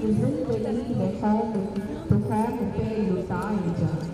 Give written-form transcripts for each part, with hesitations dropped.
presumably the home Imperial died.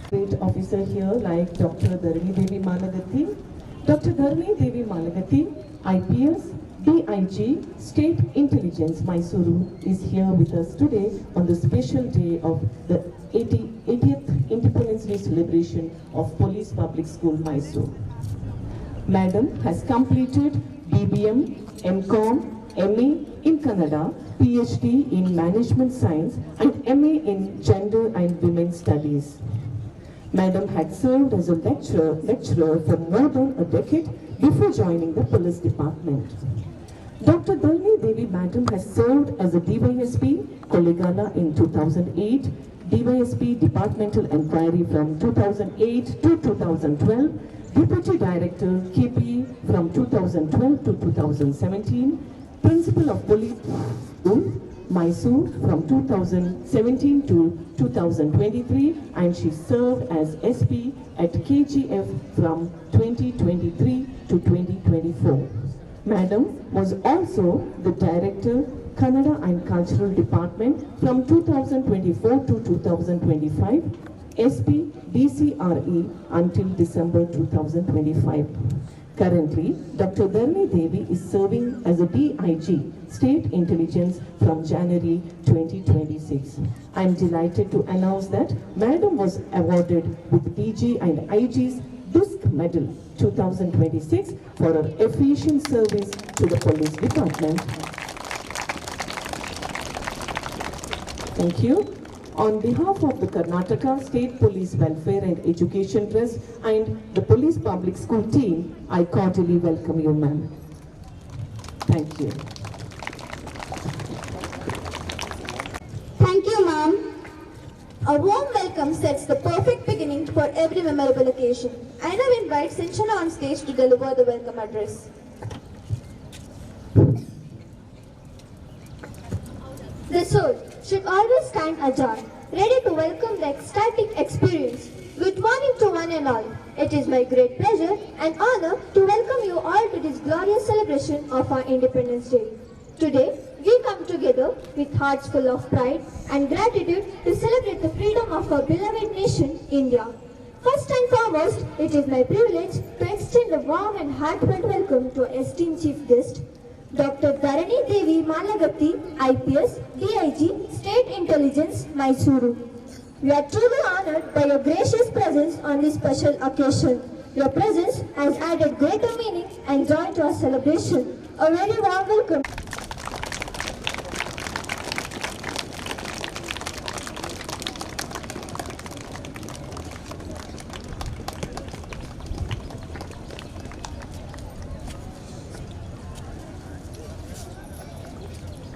Great officer here like Dr. Dharani Devi Malagatti. Dr. Dharani Devi Malagatti, IPS, DIG, State Intelligence, Mysuru, is here with us today on the special day of the 80th Independence Day celebration of Police Public School, Mysore. Madam has completed BBM, MCom, MA in Kannada, PhD in Management Science and MA in Gender and Women's Studies. Madam had served as a lecturer for more than a decade before joining the police department. Dr. Dharani Devi Madam has served as a DYSP, Kollegala in 2008, DYSP Departmental Enquiry from 2008 to 2012, Deputy Director KP from 2012 to 2017, Principal of Police Mysore from 2017 to 2023, and she served as SP at KGF from 2023 to 2024. Madam was also the Director, Kannada and Cultural Department from 2024 to 2025, SP DCRE until December 2025. Currently, Dr. Dharani Devi is serving as a DIG, State Intelligence, from January 2026. I am delighted to announce that Madam was awarded with DG and IG's DISC Medal 2026 for her efficient service to the Police Department. Thank you. On behalf of the Karnataka State Police Welfare and Education Trust and the Police Public School team, I cordially welcome you, ma'am. Thank you. Thank you, ma'am. A warm welcome sets the perfect beginning for every memorable occasion. I now invite Sinchana on stage to deliver the welcome address. The soul should always stand ajar, ready to welcome the ecstatic experience. Good morning to one and all. It is my great pleasure and honor to welcome you all to this glorious celebration of our Independence Day. Today, we come together with hearts full of pride and gratitude to celebrate the freedom of our beloved nation, India. First and foremost, it is my privilege to extend a warm and heartfelt welcome to our esteemed Chief Guest, Dr. Dharani Devi Malagatti, IPS, DIG, State Intelligence, Mysuru. We are truly honored by your gracious presence on this special occasion. Your presence has added greater meaning and joy to our celebration. A very warm welcome.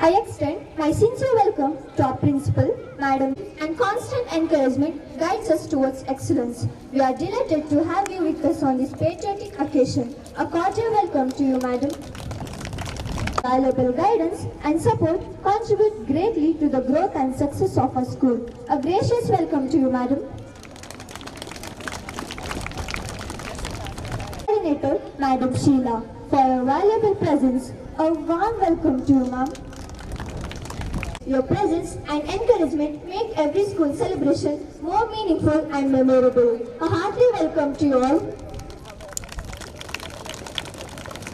I extend my sincere welcome to our principal, madam, and constant encouragement guides us towards excellence. We are delighted to have you with us on this patriotic occasion. A cordial welcome to you, madam. Valuable guidance and support contribute greatly to the growth and success of our school. A gracious welcome to you, madam. Coordinator, Madam Sheila, for your valuable presence. A warm welcome to you, ma'am. Your presence and encouragement make every school celebration more meaningful and memorable. A hearty welcome to you all.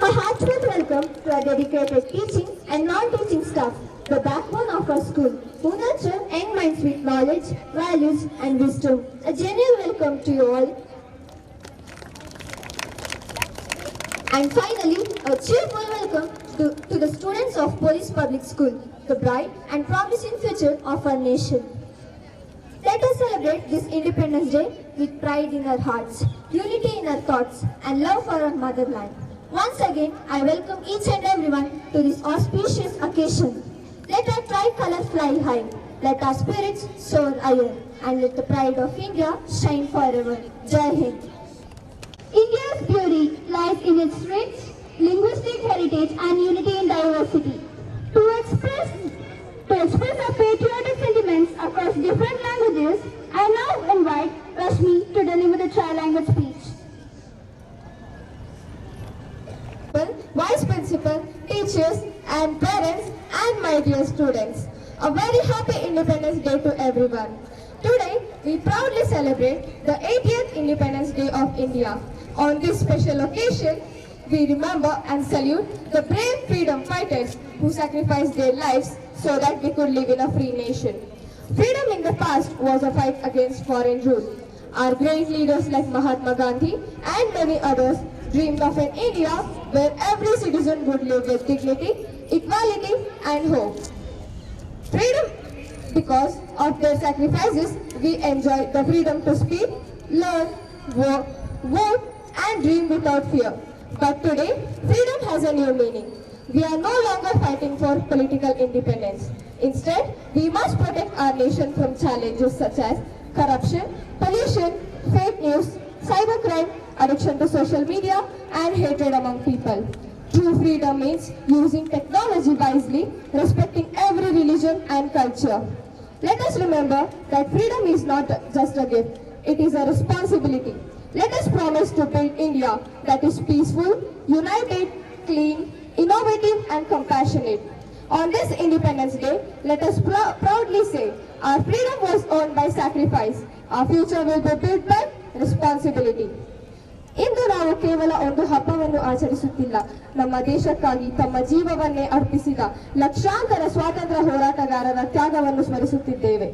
A heartfelt welcome to our dedicated teaching and non-teaching staff, the backbone of our school, who nurture young minds with knowledge, values and wisdom. A genuine welcome to you all. And finally, a cheerful welcome to the students of Police Public School, the bright and promising future of our nation. Let us celebrate this Independence Day with pride in our hearts, unity in our thoughts, and love for our motherland. Once again, I welcome each and everyone to this auspicious occasion. Let our tricolor fly high, let our spirits soar higher, and let the pride of India shine forever. Jai Hind. India's beauty lies in its rich linguistic heritage and unity in diversity. To express our patriotic sentiments across different languages, I now invite Rashmi to deliver the tri-language speech. Vice Principal, teachers and parents and my dear students. A very happy Independence Day to everyone. Today, we proudly celebrate the 80th Independence Day of India. On this special occasion, we remember and salute the brave freedom fighters who sacrificed their lives so that we could live in a free nation. Freedom in the past was a fight against foreign rule. Our great leaders like Mahatma Gandhi and many others dreamed of an India where every citizen would live with dignity, equality and hope. Freedom, because of their sacrifices, we enjoy the freedom to speak, learn, work, vote and dream without fear. But today, freedom has a new meaning. We are no longer fighting for political independence. Instead, we must protect our nation from challenges such as corruption, pollution, fake news, cybercrime, addiction to social media, and hatred among people. True freedom means using technology wisely, respecting every religion and culture. Let us remember that freedom is not just a gift, it is a responsibility. Let us promise to build India that is peaceful, united, clean, innovative and compassionate. On this Independence Day, let us proudly say, our freedom was earned by sacrifice. Our future will be built by responsibility. ಇಂದು ನಾವು ಕೇವಲ ಒಂದು ಹಬ್ಬವನ್ನು ಆಚರಿಸುತ್ತಿಲ್ಲ, ನಮ್ಮ ದೇಶಕ್ಕಾಗಿ ತಮ್ಮ ಜೀವವನ್ನೇ ಅರ್ಪಿಸಿದ ಲಕ್ಷಾಂತರ ಸ್ವಾತಂತ್ರ್ಯ ಹೋರಾಟಗಾರರ ತ್ಯಾಗವನ್ನು ಸ್ಮರಿಸುತ್ತಿದ್ದೇವೆ.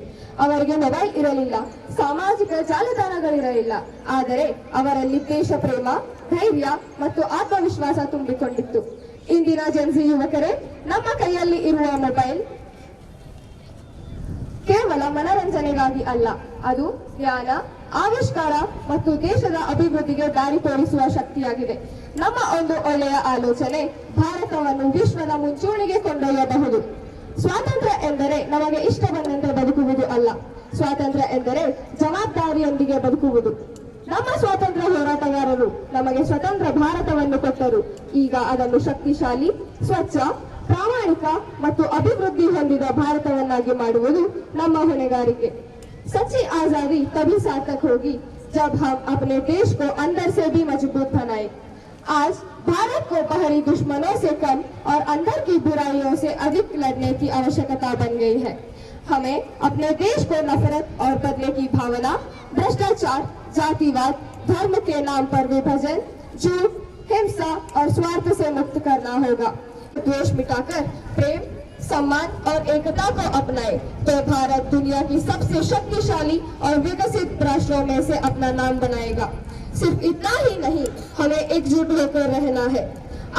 ಅವರಿಗೆ ಮೊಬೈಲ್ ಇರಲಿಲ್ಲ, ಸಾಮಾಜಿಕ ಜಾಲತಾಣಗಳಿರಲಿಲ್ಲ, ಆದರೆ ಅವರಲ್ಲಿ ದೇಶ ಪ್ರೇಮ, ಧೈರ್ಯ ಮತ್ತು ಆತ್ಮವಿಶ್ವಾಸ ತುಂಬಿಕೊಂಡಿತ್ತು. ಇಂದಿನ ಜೆನ್ಸಿ ಯುವಕರೇ, ನಮ್ಮ ಕೈಯಲ್ಲಿ ಇರುವ ಮೊಬೈಲ್ ಕೇವಲ ಮನರಂಜನೆಗಾಗಿ ಅಲ್ಲ, ಅದು ಜ್ಞಾನ, ಆವಿಷ್ಕಾರ ಮತ್ತು ದೇಶದ ಅಭಿವೃದ್ಧಿಗೆ ದಾರಿ ತೋರಿಸುವ ಶಕ್ತಿಯಾಗಿದೆ. ನಮ್ಮ ಒಂದು ಒಳ್ಳೆಯ ಆಲೋಚನೆ ಭಾರತವನ್ನು ವಿಶ್ವದ ಮುಂಚೂಣಿಗೆ ಕೊಂಡೊಯ್ಯಬಹುದು. ಸ್ವಾತಂತ್ರ್ಯ ಎಂದರೆ ನಮಗೆ ಇಷ್ಟ ಬಂದಂತೆ ಬದುಕುವುದು ಅಲ್ಲ, ಸ್ವಾತಂತ್ರ್ಯ ಎಂದರೆ ಜವಾಬ್ದಾರಿಯೊಂದಿಗೆ ಬದುಕುವುದು. ನಮ್ಮ ಸ್ವಾತಂತ್ರ್ಯ ಹೋರಾಟಗಾರರು ನಮಗೆ ಸ್ವತಂತ್ರ ಭಾರತವನ್ನು ಕೊಟ್ಟರು. ಈಗ ಅದನ್ನು ಶಕ್ತಿಶಾಲಿ, ಸ್ವಚ್ಛ, ಪ್ರಾಮಾಣಿಕ ಮತ್ತು ಅಭಿವೃದ್ಧಿ ಹೊಂದಿದ ಭಾರತವನ್ನಾಗಿ ಮಾಡುವುದು ನಮ್ಮ ಹೊಣೆಗಾರಿಕೆ. सच्ची आजादी तभी सार्थक होगी जब हम अपने देश को अंदर से भी मजबूत बनाएं। आज भारत को बाहरी दुश्मनों से कम और अंदर की बुराइयों से अधिक लड़ने की आवश्यकता बन गई है। हमें अपने देश को नफरत और बदले की भावना, भ्रष्टाचार, जातिवाद, धर्म के नाम पर विभाजन, झूठ, हिंसा और स्वार्थ से मुक्त करना होगा। द्वेष मिटाकर प्रेम, सम्मान और एकता को अपनाए तो भारत दुनिया की सबसे शक्तिशाली और विकसित राष्ट्रों में से अपना नाम बनाएगा। सिर्फ इतना ही नहीं, हमें एकजुट होकर रहना है।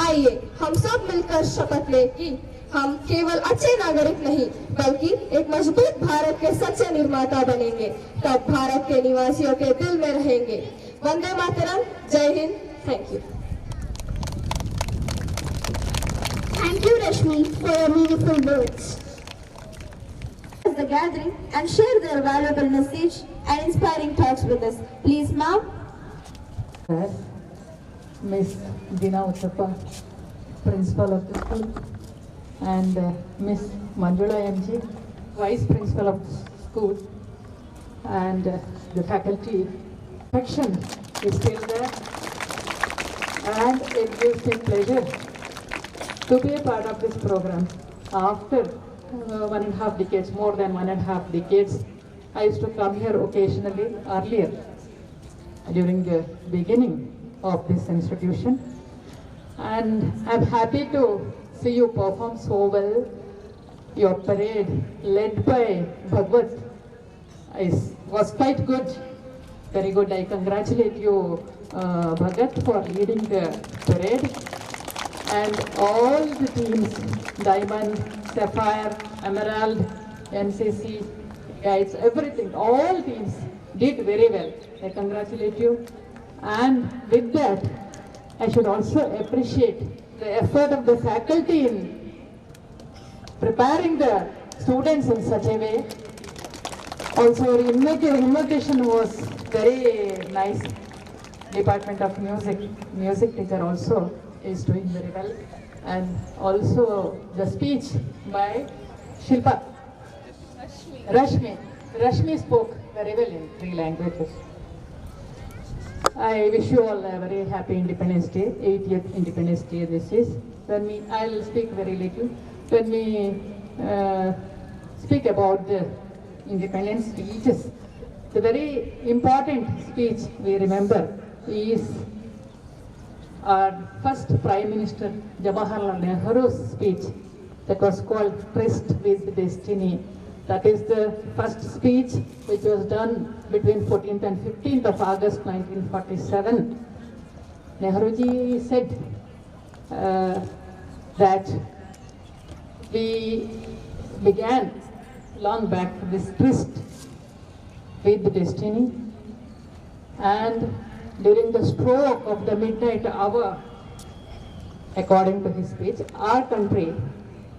आइए हम सब मिलकर शपथ लें कि हम केवल अच्छे नागरिक नहीं बल्कि एक मजबूत भारत के सच्चे निर्माता बनेंगे। तब भारत के निवासियों के दिल में रहेंगे। वंदे मातरम। जय Hind. Thank you. Thank you, Rashmi, for your meaningful words. The gathering and share their valuable message and inspiring thoughts with us. Please, ma'am. Miss Dina Uttappa, Principal of the school, and Miss Manjula MG, Vice Principal of the school, and the faculty. Affection is still there, and it gives me pleasure to be a part of this program. After 1.5 decades, more than 1.5 decades, I used to come here occasionally earlier during the beginning of this institution, and I'm happy to see you perform so well. Your parade led by Bhagwat was quite good, very good. I congratulate you, Bhagat, for leading the parade. And all the teams, Diamond, Sapphire, Emerald, NCC, Guides, everything, all teams did very well. I congratulate you. And with that, I should also appreciate the effort of the faculty in preparing the students in such a way. Also, your invocation was very nice. Department of Music teacher also is doing very well, and also the speech by Shilpa. Rashmi spoke very well in 3 languages. I wish you all a very happy Independence Day, 80th Independence Day this is. I'll speak very little. When we speak about the independence speeches, the very important speech we remember is our first Prime Minister Jawaharlal Nehru's speech that was called Tryst with Destiny. That is the first speech which was done between 14th and 15th of August 1947. Nehruji said that we began long back this tryst with destiny, and during the stroke of the midnight hour, according to his speech, our country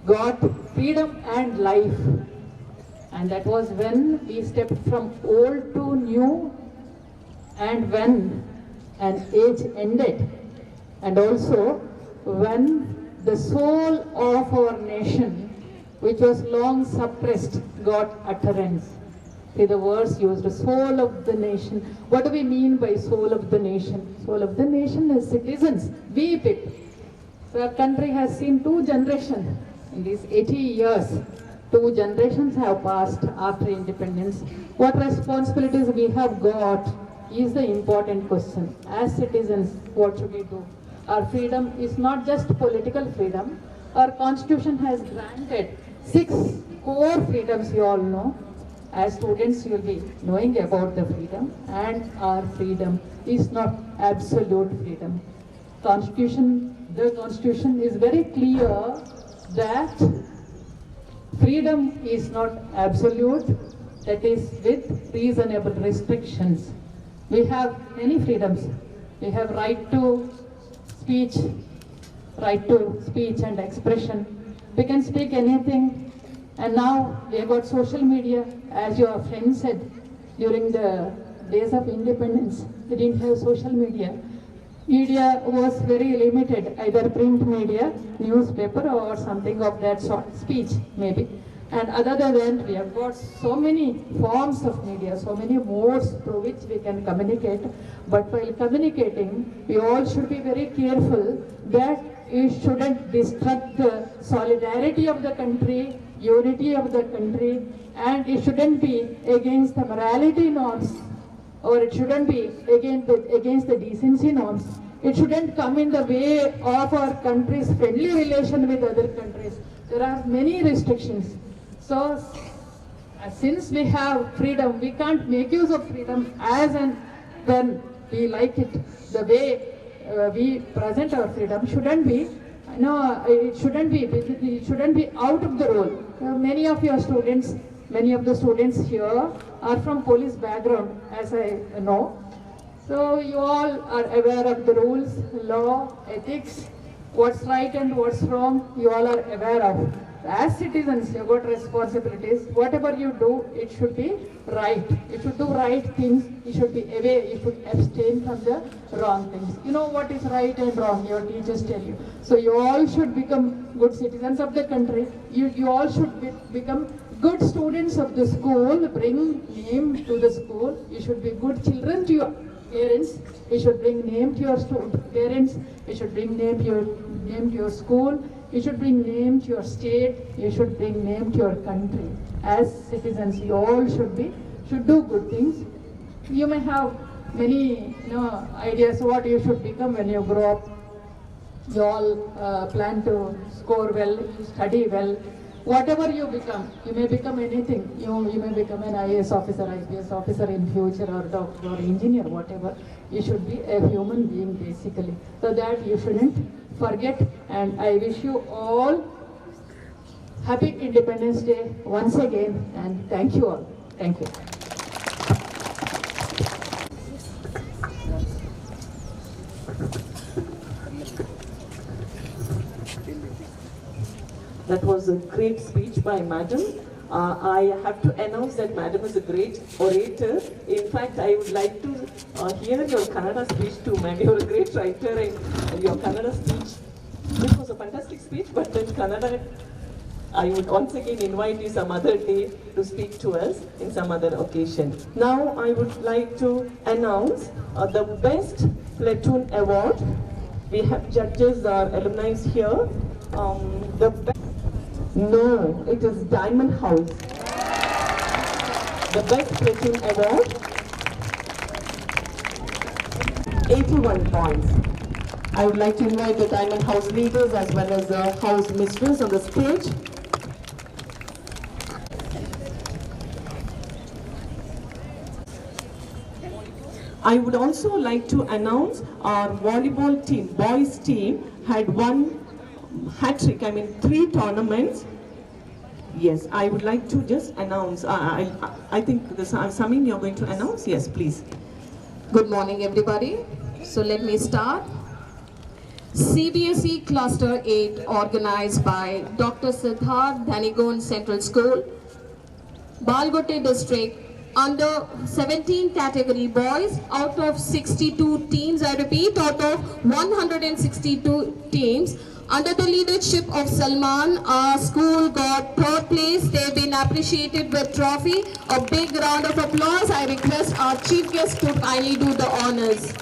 got freedom and life. And that was when we stepped from old to new, and when an age ended, and also when the soul of our nation, which was long suppressed, got utterance. See the words used, soul of the nation. What do we mean by soul of the nation? Soul of the nation is citizens, we people. So our country has seen two generations. In these 80 years, two generations have passed after independence. What responsibilities we have got is the important question. As citizens, what should we do? Our freedom is not just political freedom. Our constitution has granted 6 core freedoms, you all know. As students, you will be knowing about the freedom, and our freedom is not absolute freedom. The constitution is very clear that freedom is not absolute, that is with reasonable restrictions. We have many freedoms. We have right to speech and expression. We can speak anything. And now we have got social media. As your friend said, during the days of independence, we didn't have social media. Media was very limited, either print media, newspaper, or something of that sort, speech maybe. And other than that, we have got so many forms of media, so many modes through which we can communicate. But while communicating, we all should be very careful that we shouldn't disrupt the solidarity of the country, unity of the country, and it shouldn't be against the morality norms, or it shouldn't be against the decency norms. It shouldn't come in the way of our country's friendly relation with other countries. There are many restrictions. So, since we have freedom, we can't make use of freedom as and when we like it. The way we present our freedom shouldn't be, it shouldn't be out of the rule. Many of the students here are from police background, as I know. So you all are aware of the rules, law, ethics, what's right and what's wrong, you all are aware of. As citizens, you've got responsibilities. Whatever you do, it should be right. You should do right things. You should be away. You should abstain from the wrong things. You know what is right and wrong, your teachers tell you. So you all should become good citizens of the country. You all should become good students of the school, bring name to the school. You should be good children to your parents. You should bring name to your parents. You should bring name to your school. You should bring name to your state. You should bring name to your country. As citizens, you all should do good things. You may have many ideas what you should become when you grow up. You all plan to score well, study well. Whatever you become, you may become anything. You may become an IAS officer, IPS officer in future, or doctor or engineer, whatever. You should be a human being basically. So that you shouldn't forget. And I wish you all happy Independence Day once again, and thank you all. Thank you. That was a great speech by Madam. I have to announce that Madam is a great orator. In fact, I would like to hear your Kannada speech too, ma'am. You're a great writer, and your Kannada speech, this was a fantastic speech, but then Kannada, I would once again invite you some other day to speak to us in some other occasion. Now I would like to announce the Best Platoon Award. We have judges, our alumni here. No, it is Diamond House. the Best Platoon Award, 81 points. I would like to invite the Diamond House leaders as well as the house mistress on the stage. I would also like to announce our volleyball team, boys team, had won hat-trick, 3 tournaments. Yes, I would like to just announce, I think Samin, you're going to announce? Yes, please. Good morning, everybody. So let me start. CBSE Cluster 8, organized by Dr. Siddharth Dhanigon Central School, Balgote District, under 17 category boys, out of 62 teams, I repeat, out of 162 teams, under the leadership of Salman, our school got 3rd place. They've been appreciated with trophy. A big round of applause. I request our chief guest to kindly do the honors.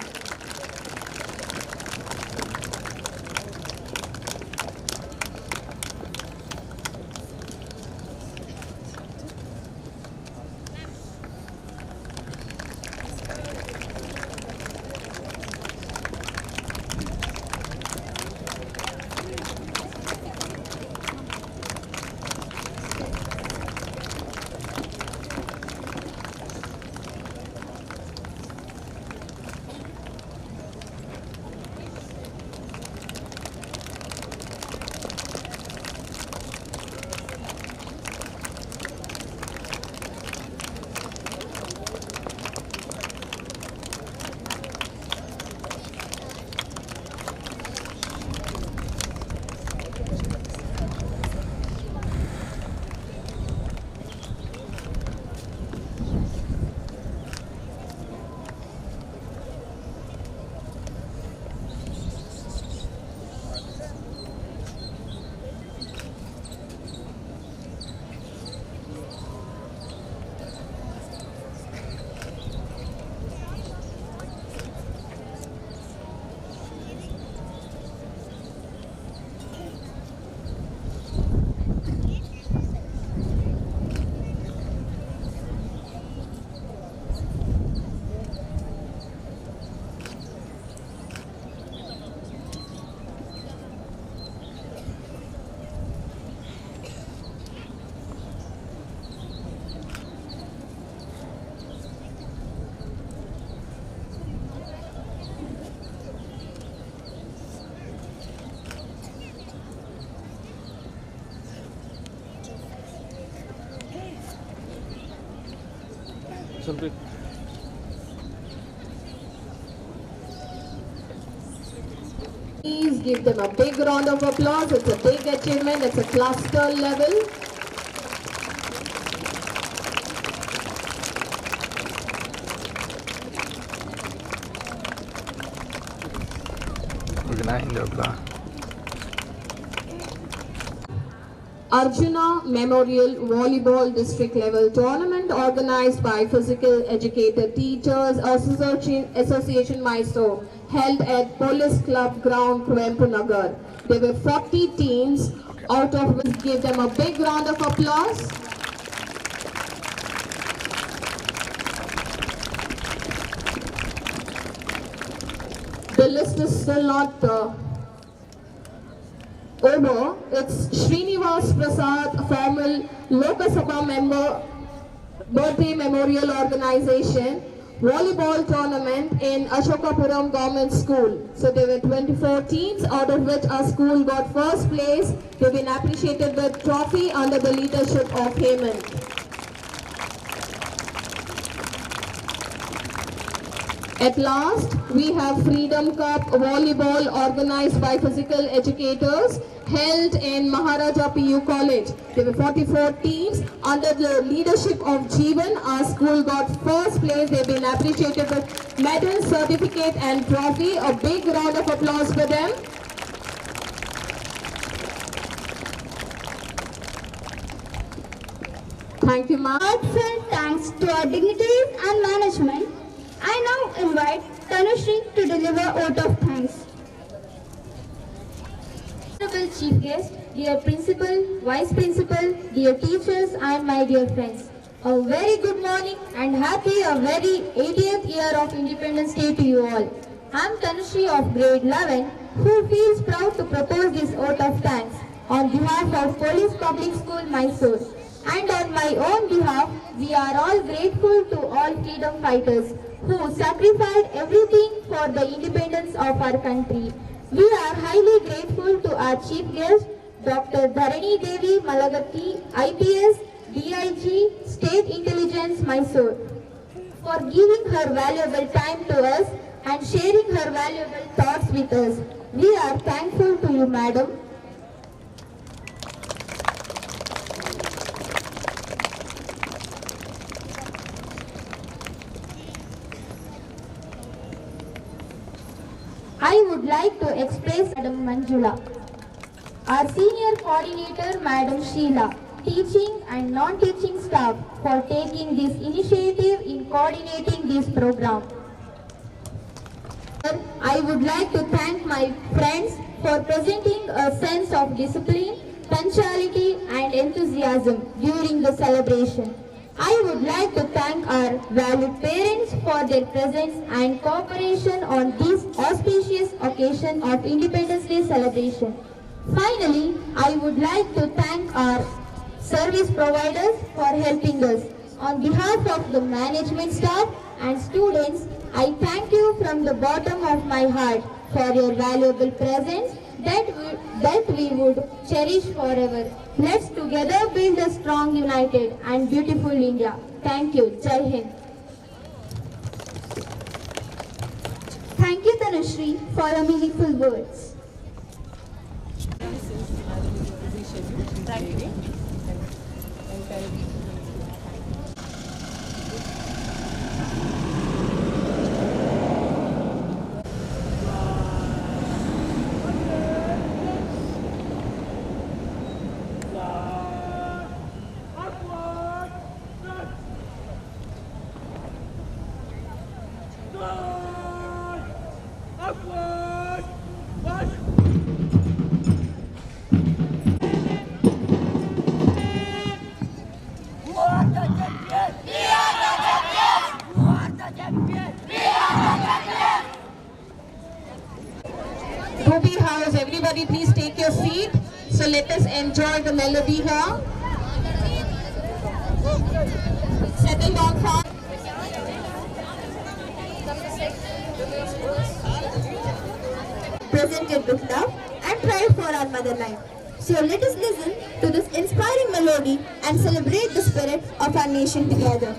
Please give them a big round of applause. It's a big achievement. It's a cluster level. Arjuna Memorial Volleyball District Level Tournament, organized by Physical Educator Teachers Association Mysore, held at Police Club Ground, Coimbatore Nagar. There were 40 teams, out of which give them a big round of applause. The list is still not over. It's Srinivas Prasad, former Lok Sabha member, birthday memorial organization, volleyball tournament in Ashokapuram Government School. So there were 24 teams, out of which our school got 1st place. They've been appreciated with trophy under the leadership of Hemant. At last, we have Freedom Cup Volleyball, organized by physical educators, held in Maharaja PU College. There were 44 teams. Under the leadership of Jeevan, our school got 1st place. They've been appreciated with medal, certificate and trophy. A big round of applause for them. Thank you, ma'am. Heartfelt thanks to our dignitaries and management. I now invite Tanushree to deliver vote of thanks. Honorable Chief Guest, dear Principal, Vice Principal, dear teachers and my dear friends. A very good morning and happy a very 80th year of Independence Day to you all. I am Tanushree of grade 11 who feels proud to propose this vote of thanks on behalf of Police Public School Mysore. And on my own behalf, we are all grateful to all freedom fighters who sacrificed everything for the independence of our country. We are highly grateful to our chief guest, Dr. Dharani Devi Malagatti, IPS, DIG, State Intelligence Mysore, for giving her valuable time to us and sharing her valuable thoughts with us. We are thankful to you, madam. I would like to express Madam Manjula, our senior coordinator Madam Sheila, teaching and non-teaching staff for taking this initiative in coordinating this program. I would like to thank my friends for presenting a sense of discipline, punctuality and enthusiasm during the celebration. I would like to thank our valued parents for their presence and cooperation on this auspicious occasion of Independence Day celebration. Finally, I would like to thank our service providers for helping us. On behalf of the management staff and students, I thank you from the bottom of my heart for your valuable presence that we would cherish forever. Let's together build a strong, united and beautiful India. Thank you. Jai Hind. Thank you, Tanushree, for your meaningful words. Ruby House, everybody please take your seat. So let us enjoy the melody here. Settle down fast. Presented with love and pride for our motherland. So let us listen to this inspiring melody and celebrate the spirit of our nation together.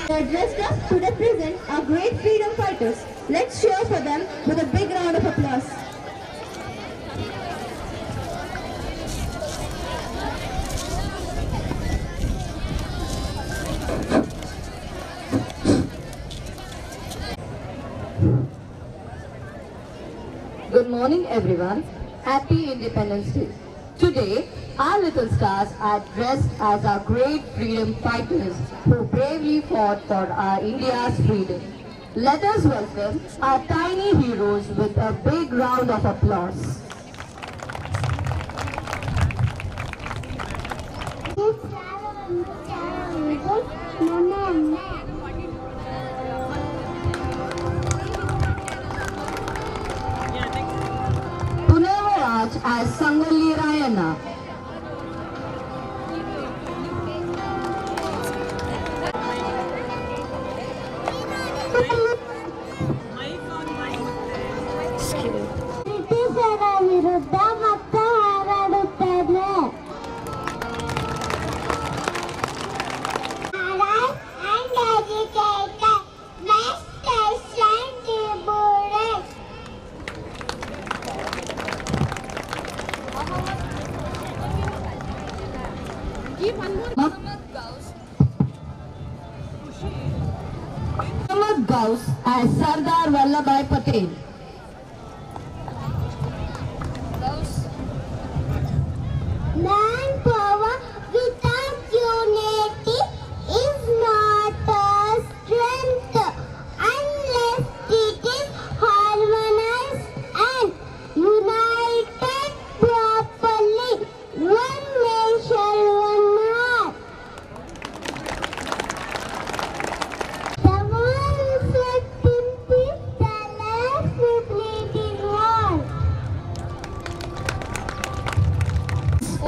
They are dressed up to represent our great freedom fighters. Let's cheer for them with a big round of applause. Good morning everyone. Happy Independence Day. Today, our little stars are dressed as our great freedom fighters who bravely fought for our India's freedom. Let us welcome our tiny heroes with a big round of applause. Punavaraj as Sangalli Rayana. ಬ್ರಿಟಿಷರ ವಿರುದ್ಧ ಮತ್ತೆ ಹೋರಾಡುತ್ತೇನೆ. And educated, master, scientist. Muhammad Gauss as Sardar Vallabhbhai Patel. Manpower without unity is not a strength unless it is harmonized and united properly. One nation, one heart. The one sweat in peace, the last will bleed in war.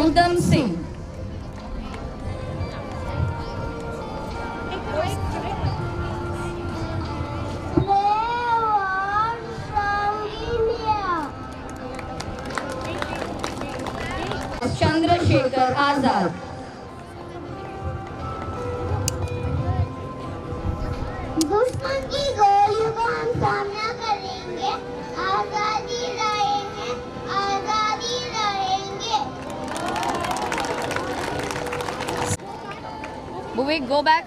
Udham Singh. Brave war from India. Chandrasekhar Azad. दुश्मन की गोलियों का हम सामना करेंगे, आजादी रहेंगे, आजादी रहेंगे. Bhuvik, go back.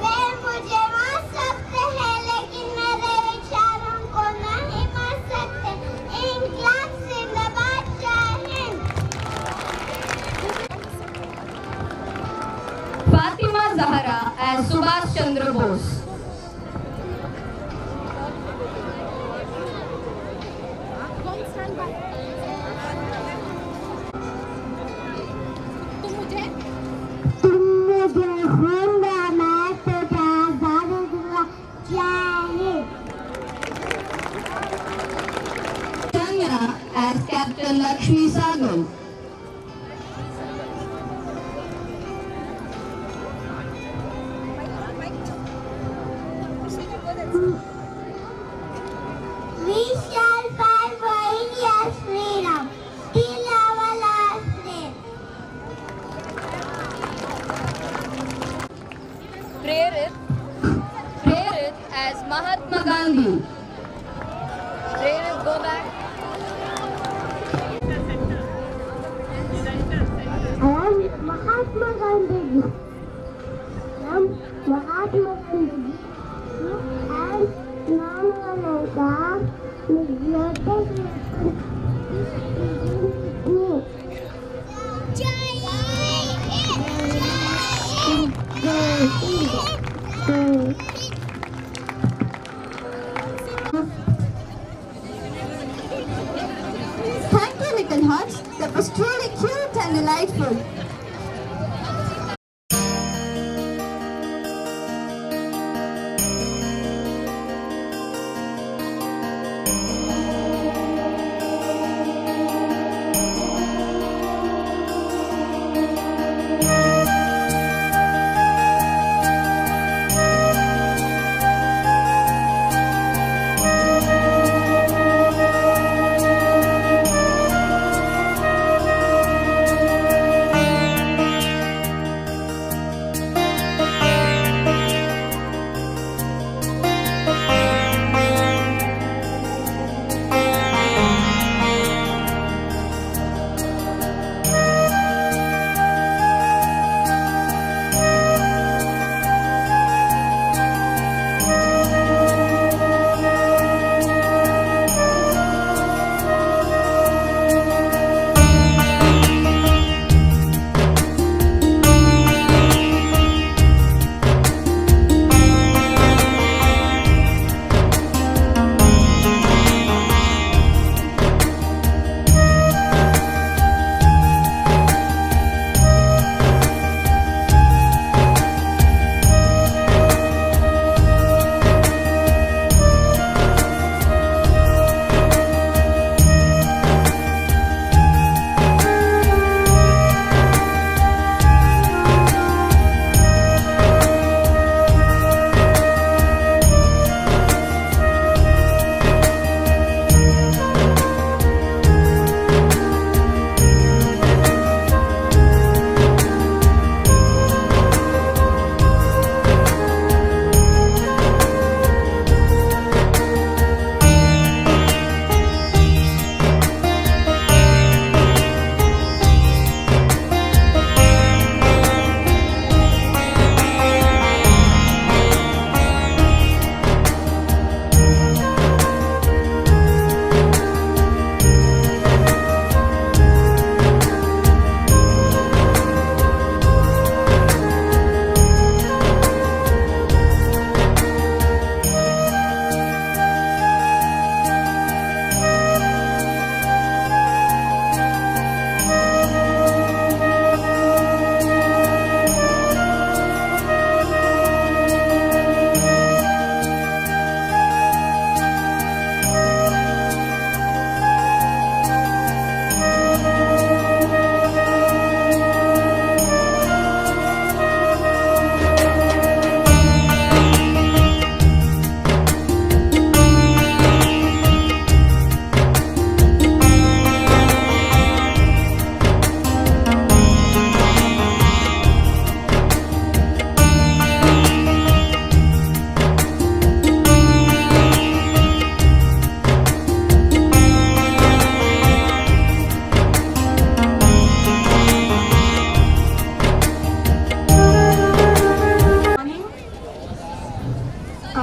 वे मुझे मार सकते हैं, लेकिन मेरे विचारों को नहीं मार सकते. इंकलाब जिंदाबाद, जय Hind. Fatima Zahra as Subhash Chandra Bose. तुम मुझे खून दो, मैं तुझे आजादी दूंगा, जय Hind. Chanya as Captain Lakshmi Sagal. We shall fight for India's freedom till our last breath. Prerit as Mahatma Gandhi. Prerit, go back. I am Mahatma Gandhi. I am Mahatma Gandhi. And Namalanka, Thank you, little hearts. That was truly cute and delightful.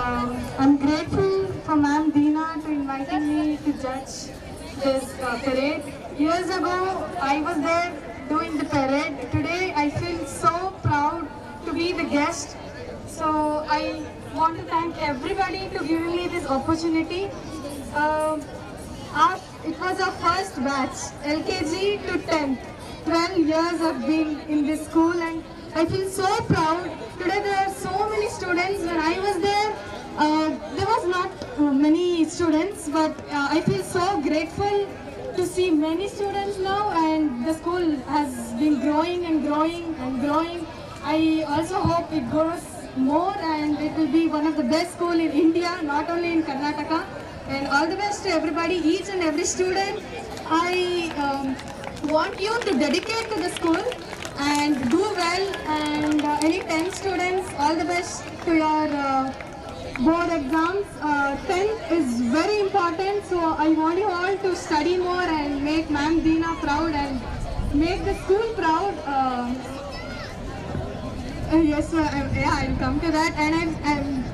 I'm grateful for Ma'am Deena to inviting me to judge this parade. Years ago, I was there doing the parade. Today, I feel so proud to be the guest. So I want to thank everybody to giving me this opportunity. It was our first batch, LKG to 10th. 12 years I've been in this school and I feel so proud. Today there are so many students. When I was there was not many students, but I feel so grateful to see many students now, and the school has been growing and growing and growing. I also hope it grows more and it will be one of the best schools in India, not only in Karnataka. And all the best to everybody, each and every student. I want you to dedicate to the school and do well, and any 10 students, all the best to your board exams. 10th is very important, so I want you all to study more and make Ma'am Deena proud and make the school proud. Yes, I'll come to that, and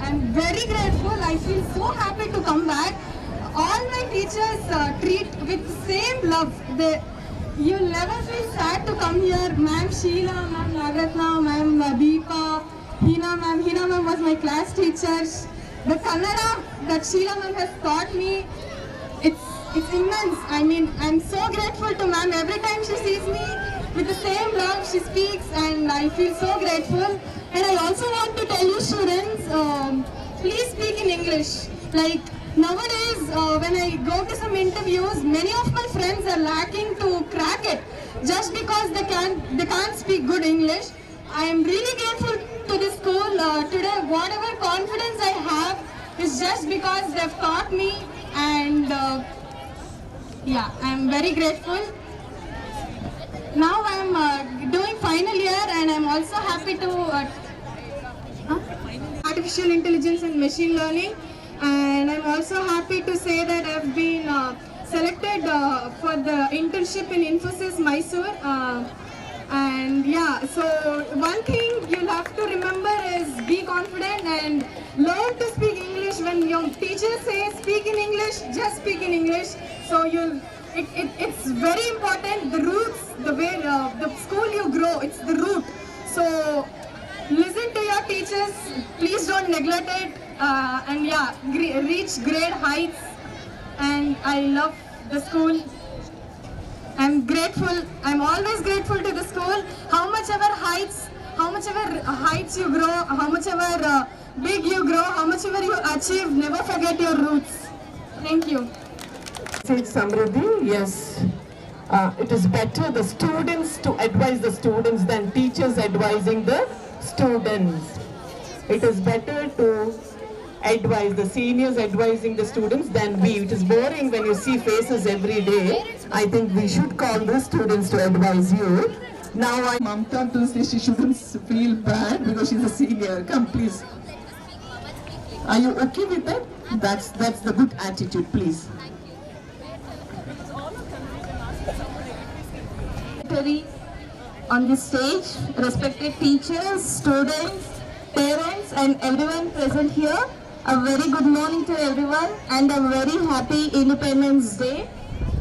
I'm very grateful. I feel so happy to come back. All my teachers treat with the same love. You'll never feel sad to come here. Ma'am Sheila, Ma'am Nagratna, Ma'am Deepa, Hina ma'am was my class teacher. The Kannada that Sheila ma'am has taught me, it's immense. I mean, I'm so grateful to ma'am. Every time she sees me, with the same love she speaks, and I feel so grateful. And I also want to tell you students, please speak in English. Like nowadays, when I go to some interviews, many of my friends are lacking to crack it just because they can't speak good English. I am really grateful to this school today. Whatever confidence I have is just because they've taught me, and yeah, I'm very grateful. Now I'm doing final year, and I'm also happy to artificial intelligence and machine learning, and I'm also happy to say that I've been selected for the internship in Infosys Mysore. And yeah, so one thing you'll have to remember is be confident and learn to speak English. When your teacher says speak in English, just speak in English. So it's very important. The roots, the way the school you grow, it's the root. So listen to your teachers. Please don't neglect it. And yeah, reach great heights. And I love the school. I'm grateful. I'm always grateful to the school. How much ever heights you grow, how much ever big you grow, how much ever you achieve, never forget your roots. Thank you. Samruddhi, yes. It is better the students to advise the students than teachers advising the students. It is better to advise the seniors advising the students than we. It is boring when you see faces every day. I think we should call the students to advise you. Now I Mamta to say she shouldn't feel bad because she's a senior. Come please. Are you okay with that? That's the good attitude, please. On this stage, respected teachers, students, parents and everyone present here, a very good morning to everyone and a very happy Independence Day.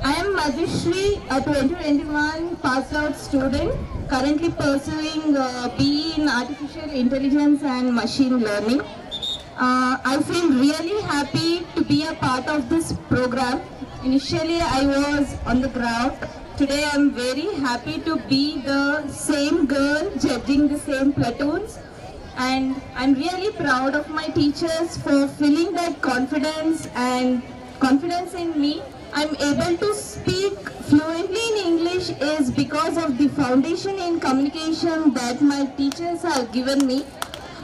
I am Madhishri, a 2021 passed out student, currently pursuing BE in Artificial Intelligence and Machine Learning. I feel really happy to be a part of this program. Initially I was on the ground. Today I am very happy to be the same girl judging the same platoons, and I'm really proud of my teachers for feeling that confidence in me. I'm able to speak fluently in English is because of the foundation in communication that my teachers have given me.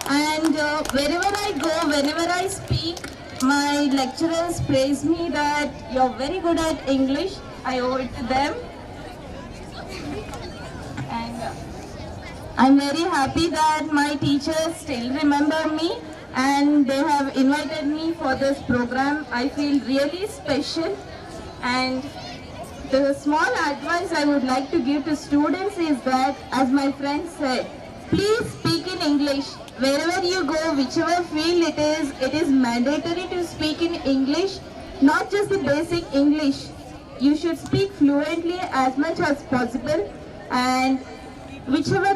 And wherever I go, whenever I speak, my lecturers praise me that you're very good at English. I owe it to them. And I'm very happy that my teachers still remember me and they have invited me for this program. I feel really special, and the small advice I would like to give to students is that, as my friend said, Please speak in English. Wherever you go, whichever field it is mandatory to speak in English, not just the basic English. You should speak fluently as much as possible, and whichever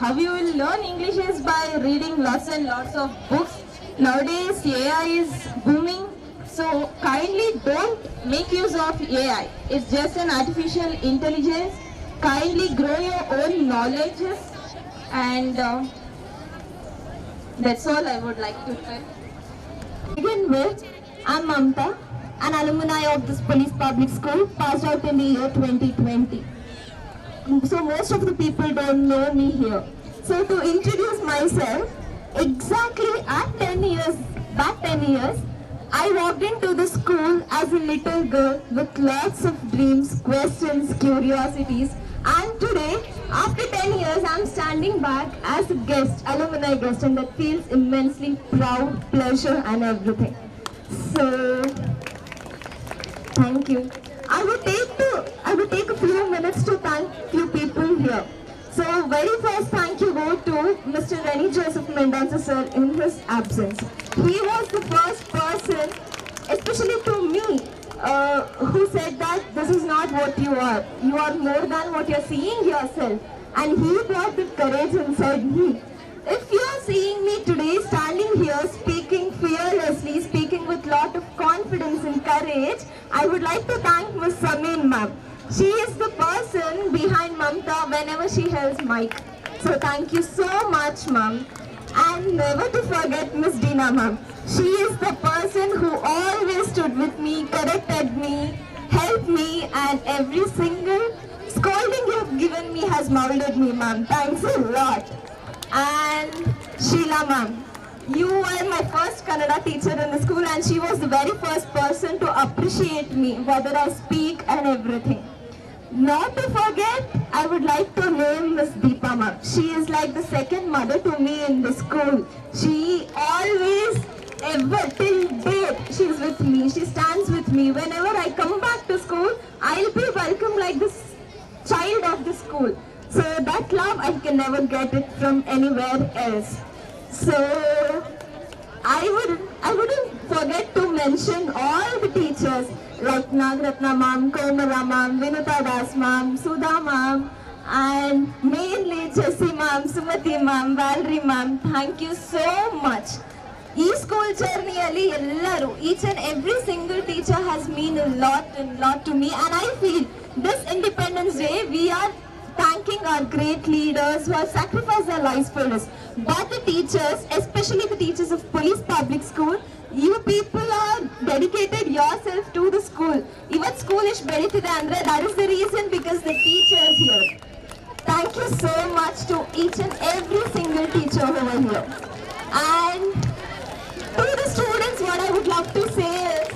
how you will learn English is by reading lots and lots of books. Nowadays AI is booming, so kindly don't make use of AI. It's just an artificial intelligence. Kindly grow your own knowledges, and that's all I would like to tell. To begin with, I'm Mamta, an alumni of this police public school, passed out in the year 2020. So most of the people don't know me here. So to introduce myself, exactly at 10 years, back 10 years, I walked into the school as a little girl with lots of dreams, questions, curiosities, and today, after 10 years, I'm standing back as a guest, alumni guest, and that feels immensely proud, pleasure, and everything. So, thank you. I would take a few minutes to thank few people here. So, very first thank you go to Mr. Rennie Joseph Mendonca sir in his absence. He was the first person, especially to me, who said that this is not what you are. You are more than what you're seeing yourself. And he brought the courage inside me. If you are seeing me today standing here speaking fearlessly, speaking with lot of confidence and courage, I would like to thank Ms. Samin ma'am. She is the person behind Mamta whenever she holds mic. So thank you so much ma'am. And never to forget Ms. Dina ma'am. She is the person who always stood with me, corrected me, helped me, and every single scolding you have given me has molded me ma'am. Thanks a lot. And Sheila ma'am, you were my first Kannada teacher in the school, and she was the very first person to appreciate me, whether I speak and everything. Not to forget, I would like to name Miss Deepa ma'am. She is like the second mother to me in the school. She always, ever, till date, she is with me. She stands with me. Whenever I come back to school, I'll be welcomed like this child of the school. So that love, I can never get it from anywhere else. So I wouldn't forget to mention all the teachers like Nagratna ma'am, Komara ma'am, Vinuta Das ma'am, Sudha ma'am, and mainly Jessie ma'am, Sumati ma'am, Valerie ma'am. Thank you so much. This school journey, each and every single teacher has meant a lot to me, and I feel this Independence Day we are thanking our great leaders who have sacrificed their lives for us. But the teachers, especially the teachers of police public school, you people are dedicated yourself to the school. Even school is beritide andre, that is the reason because the teachers here. Thank you so much to each and every single teacher over here. And to the students, what I would love to say is,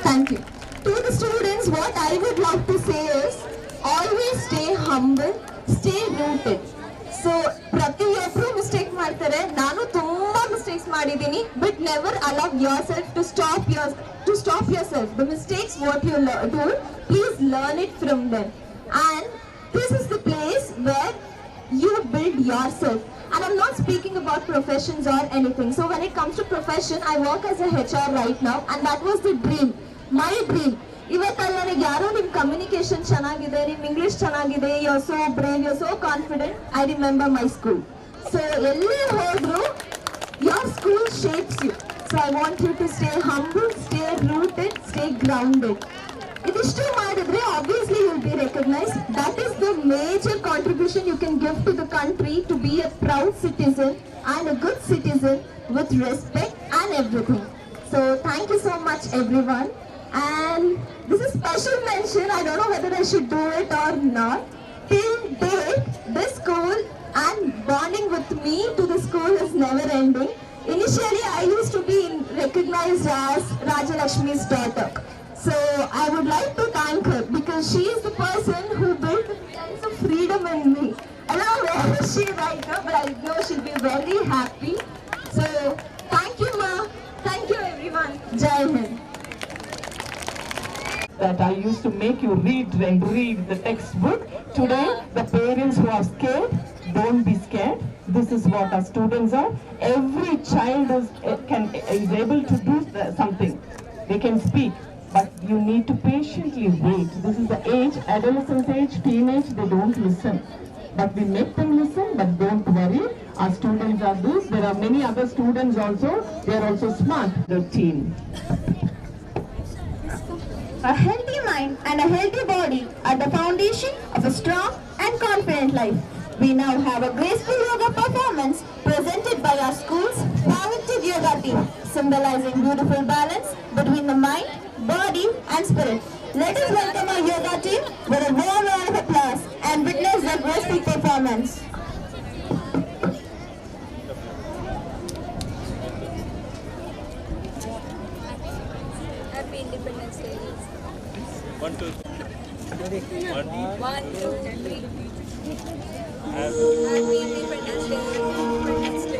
thank you. To the students, what I would love to say is, always stay humble, stay rooted. So, ಪ್ರತಿಯೊಬ್ಬರು mistake ಮಾಡ್ತಾರೆ. ನಾನು ತುಂಬಾ mistakes ಮಾಡಿದ್ದೀನಿ, but never allow yourself to stop yourself. The mistakes what you do, please learn it from them. And this is the place where you build yourself. And I'm not speaking about professions or anything. So when it comes to profession, I work as a HR right now, and that was the dream, my dream. ಇವತ್ತಲ್ಲಿ ನನಗೆ ಯಾರೋ ನಿಮ್ಮ communication ಚೆನ್ನಾಗಿದೆ, ನಿಮ್ಮ English ಚೆನ್ನಾಗಿದೆ, you are so brave, you are so confident. I remember my school. So ಎಲ್ಲೇ ಹೋದ್ರು your school shapes you. So I want you to stay humble, stay rooted, stay grounded. Idishtu madidre obviously you will be recognized. That is the major contribution you can give to the country, to be a proud citizen and a good citizen with respect and everything. So thank you so much everyone. And this is special mention, I don't know whether I should do it or not. Till date, this school and bonding with me to the school is never ending. Initially, I used to be recognized as Rajalakshmi's daughter. So I would like to thank her because she is the person who built a sense of freedom in me. I don't know where is she right now, but I know she'll be very happy. So thank you, Ma. Thank you, everyone. Jai Hind. that I used to make you read and read the textbook. Today, the parents who are scared, don't be scared. This is what our students are. Every child is able to do something. They can speak, but you need to patiently wait. This is the age, adolescence age, teenage, they don't listen. But we make them listen, but don't worry. Our students are this. There are many other students also. They are also smart. The team. A healthy mind and a healthy body are the foundation of a strong and confident life. We now have a graceful yoga performance presented by our school's talented yoga team, symbolizing beautiful balance between the mind, body and spirit. Let us welcome our yoga team with a warm round of applause and witness their graceful performance. Happy Independence Day. 1, 2, 3. 1, 2, 3. Happy Independence Day.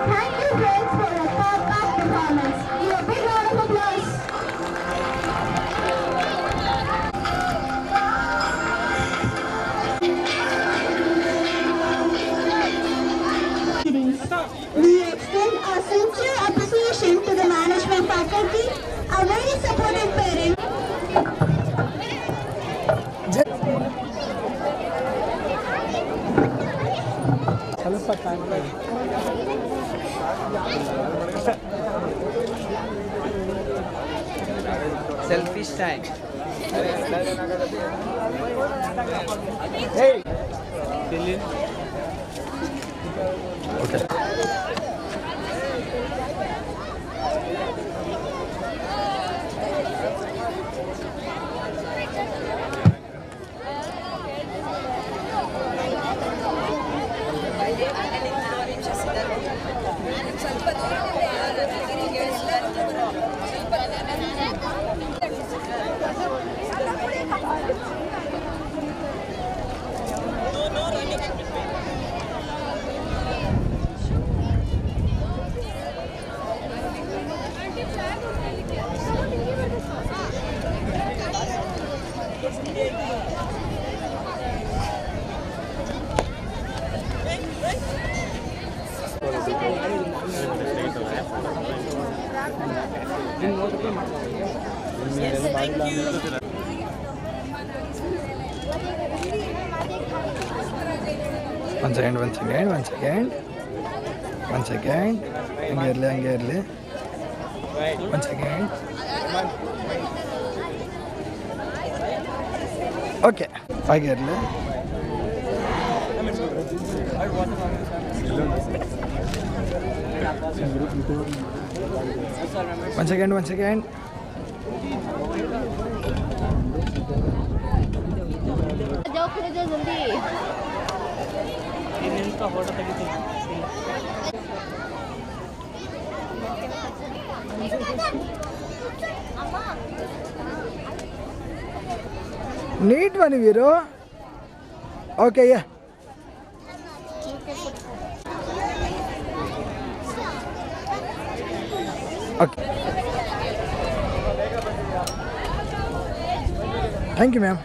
Thank you friends for a top-up performance. Give a big round of applause. We extend our sincere appreciation to the management faculty, our very supportive parents. Selfish time. Hey. Okay. Once again. Angerle. Once again. Okay. Angerle. Once again. जाओ फिर जाओ जल्दी इनका photo तक Neat one, Viro. Okay, yeah. Okay. Thank you, ma'am.